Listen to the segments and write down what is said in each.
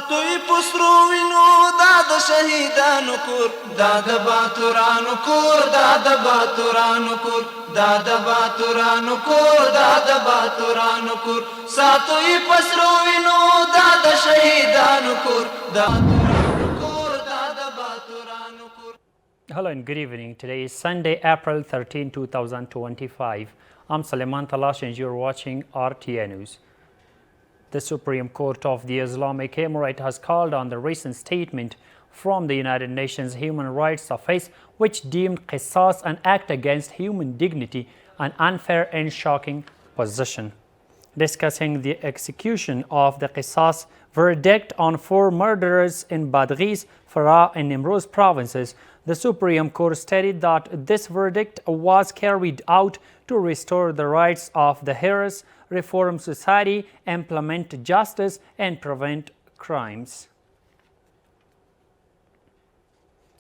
ساتوی پسرو وینو دا د شهیدانو کور دا د باتورانو کور دا د باتورانو کور دا د باتورانو کور دا د باتورانو کور ساتوی پسرو وینو دا د شهیدانو کور دا باتورانو کور دا د باتورانو کور. Hello and good evening. Today is Sunday, April 13, 2025. I'm Suleiman Talash and you're watching RTA News. The Supreme Court of the Islamic Emirate has called on the recent statement from the United Nations Human Rights Office, which deemed qisas an act against human dignity, an unfair and shocking position. Discussing the execution of the qisas verdict on 4 murderers in Badghis, Farah and Nimruz provinces, the Supreme Court stated that this verdict was carried out to restore the rights of the heroes, reform society, implement justice, and prevent crimes.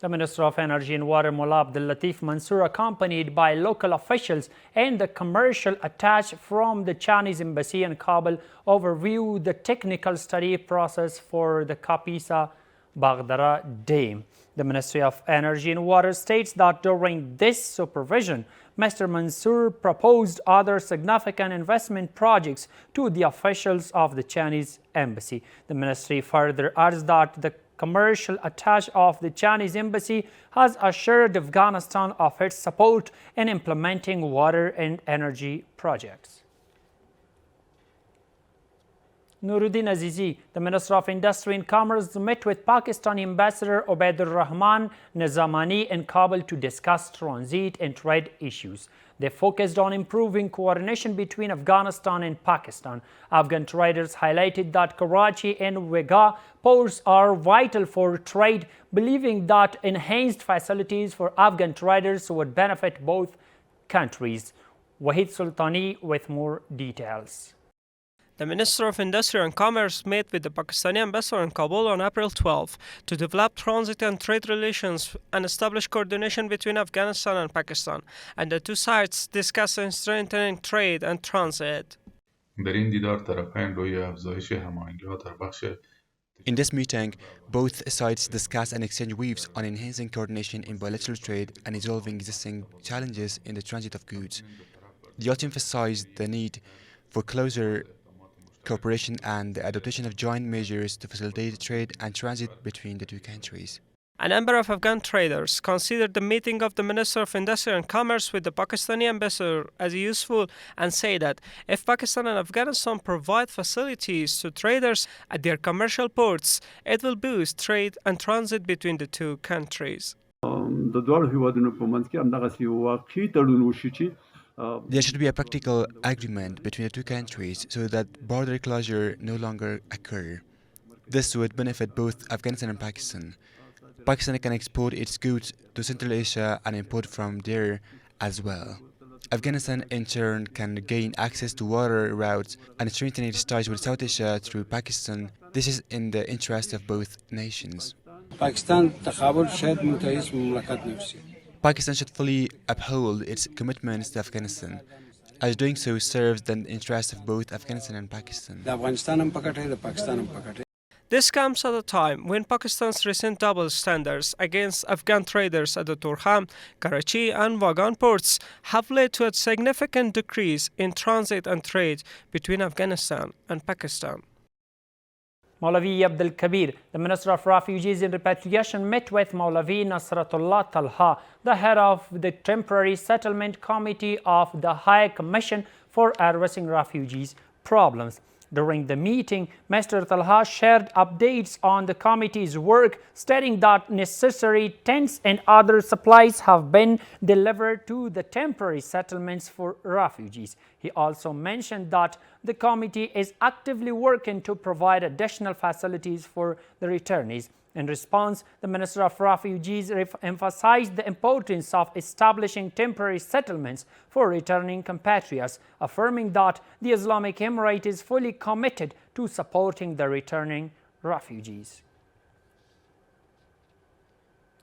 The Minister of Energy and Water, Mullah Abdul Latif Mansour, accompanied by local officials and the commercial attaché from the Chinese embassy in Kabul, overviewed the technical study process for the Kapisa Baghdara Dam. The Ministry of Energy and Water states that during this supervision, Mr. Mansour proposed other significant investment projects to the officials of the Chinese embassy. The ministry further adds that the commercial attaché of the Chinese embassy has assured Afghanistan of its support in implementing water and energy projects. Nuruddin Azizi, the Minister of Industry and Commerce, met with Pakistani Ambassador Ubaidur Rahman Nizamani in Kabul to discuss transit and trade issues. They focused on improving coordination between Afghanistan and Pakistan. Afghan traders highlighted that Karachi and Wagah ports are vital for trade, believing that enhanced facilities for Afghan traders would benefit both countries. Wahid Sultani with more details. The Minister of Industry and Commerce met with the Pakistani ambassador in Kabul on April 12 to develop transit and trade relations and establish coordination between Afghanistan and Pakistan, and the two sides discussed strengthening trade and transit. In this meeting, both sides discussed and exchanged views on enhancing coordination in bilateral trade and resolving existing challenges in the transit of goods. They also emphasized the need for closer cooperation and the adoption of joint measures to facilitate trade and transit between the two countries. A number of Afghan traders considered the meeting of the Minister of Industry and Commerce with the Pakistani ambassador as useful and say that if Pakistan and Afghanistan provide facilities to traders at their commercial ports, it will boost trade and transit between the two countries. There should be a practical agreement between the two countries so that border closure no longer occur. This would benefit both Afghanistan and Pakistan. Pakistan can export its goods to Central Asia and import from there as well. Afghanistan in turn can gain access to water routes and strengthen its ties with South Asia through Pakistan. This is in the interest of both nations. Pakistan should fully uphold its commitments to Afghanistan, as doing so serves the interests of both Afghanistan and Pakistan. This comes at a time when Pakistan's recent double standards against Afghan traders at the Torkham, Karachi and Waghan ports have led to a significant decrease in transit and trade between Afghanistan and Pakistan. Maulavi Abdul Kabir, the Minister of Refugees and Repatriation, met with Maulavi Nasratullah Talha, the head of the Temporary Settlement Committee of the High Commission for Addressing Refugees Problems. During the meeting, Mr. Talha shared updates on the committee's work, stating that necessary tents and other supplies have been delivered to the temporary settlements for refugees. He also mentioned that the committee is actively working to provide additional facilities for the returnees. In response, the Minister of Refugees emphasized the importance of establishing temporary settlements for returning compatriots, affirming that the Islamic Emirate is fully committed to supporting the returning refugees.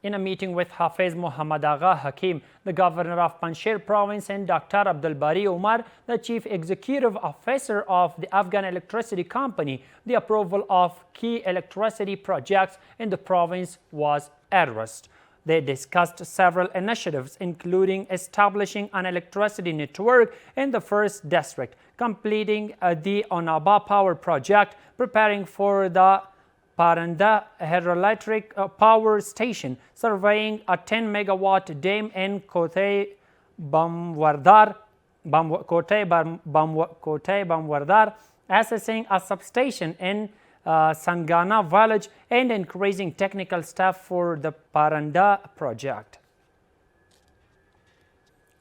In a meeting with Hafiz Muhammad Agha Hakim, the governor of Panjshir province, and Dr. Abdul Bari Umar, the chief executive officer of the Afghan Electricity Company, the approval of key electricity projects in the province was addressed. They discussed several initiatives, including establishing an electricity network in the first district, completing the Onaba power project, preparing for the Paranda hydroelectric power station, surveying a 10-megawatt dam in Kote Bamwardar, assessing a substation in Sangana village, and increasing technical staff for the Paranda project.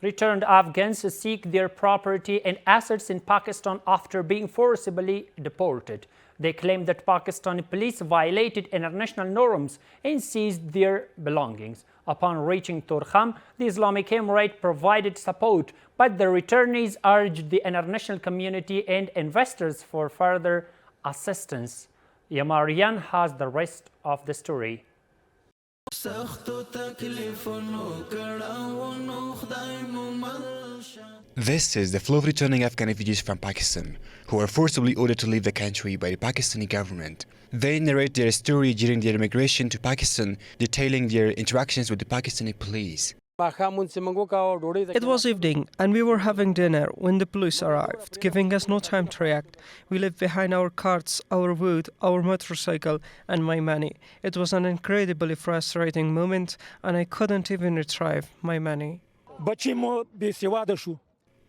Returned Afghans seek their property and assets in Pakistan after being forcibly deported. They claim that Pakistani police violated international norms and seized their belongings. Upon reaching Torkham, the Islamic Emirate provided support, but the returnees urged the international community and investors for further assistance. Yamarian has the rest of the story. This is the flow of returning Afghan refugees from Pakistan, who are forcibly ordered to leave the country by the Pakistani government. They narrate their story during their immigration to Pakistan, detailing their interactions with the Pakistani police. It was evening, and we were having dinner when the police arrived, giving us no time to react. We left behind our carts, our wood, our motorcycle, and my money. It was an incredibly frustrating moment, and I couldn't even retrieve my money.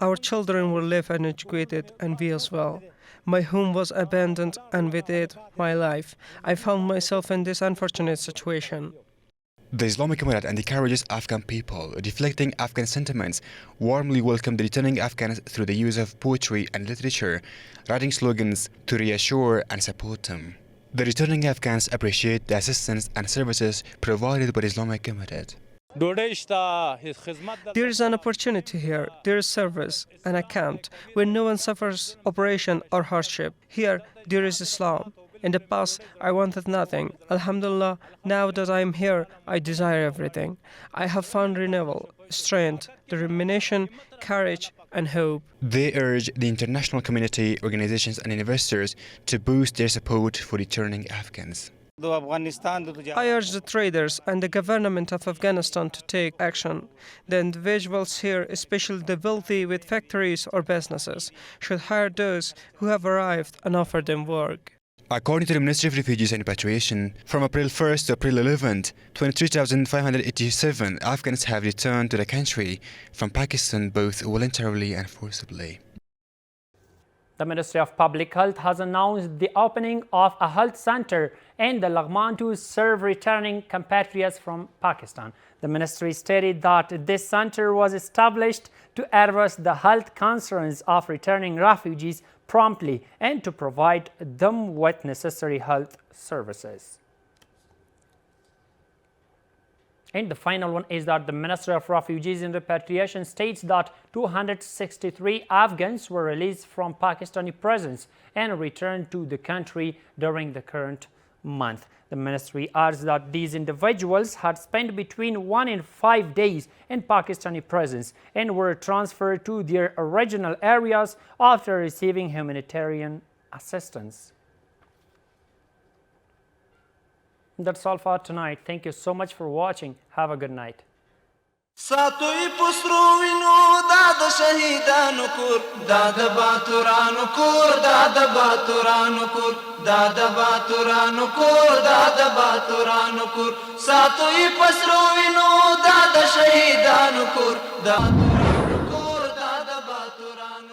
Our children were left uneducated, and we as well. My home was abandoned, and with it, my life. I found myself in this unfortunate situation. The Islamic Emirate and the courageous Afghan people, reflecting Afghan sentiments, warmly welcomed the returning Afghans through the use of poetry and literature, writing slogans to reassure and support them. The returning Afghans appreciate the assistance and services provided by the Islamic Emirate. There is an opportunity here, there is service, an account, where no one suffers oppression or hardship. Here, there is Islam. In the past, I wanted nothing. Alhamdulillah, now that I am here, I desire everything. I have found renewal, strength, determination, courage, and hope. They urge the international community, organizations, and investors to boost their support for returning Afghans. I urge the traders and the government of Afghanistan to take action. The individuals here, especially the wealthy with factories or businesses, should hire those who have arrived and offer them work. According to the Ministry of Refugees and Repatriation, from April 1st to April 11th, 23,587 Afghans have returned to the country from Pakistan, both voluntarily and forcibly. The Ministry of Public Health has announced the opening of a health center in the Laghman to serve returning compatriots from Pakistan. The ministry stated that this center was established to address the health concerns of returning refugees promptly and to provide them with necessary health services. And the final one is that the Ministry of Refugees and Repatriation states that 263 Afghans were released from Pakistani prisons and returned to the country during the current month. The ministry adds that these individuals had spent between 1 and 5 days in Pakistani prisons and were transferred to their original areas after receiving humanitarian assistance. That's all for tonight. Thank you so much for watching. Have a good night. ساتوی پسرو وینو داد شهیدانو کور داد باتورانو کور داد باتورانو کور داد باتورانو کور داد باتورانو کور ساتوی پسرو وینو داد شهیدانو کور داد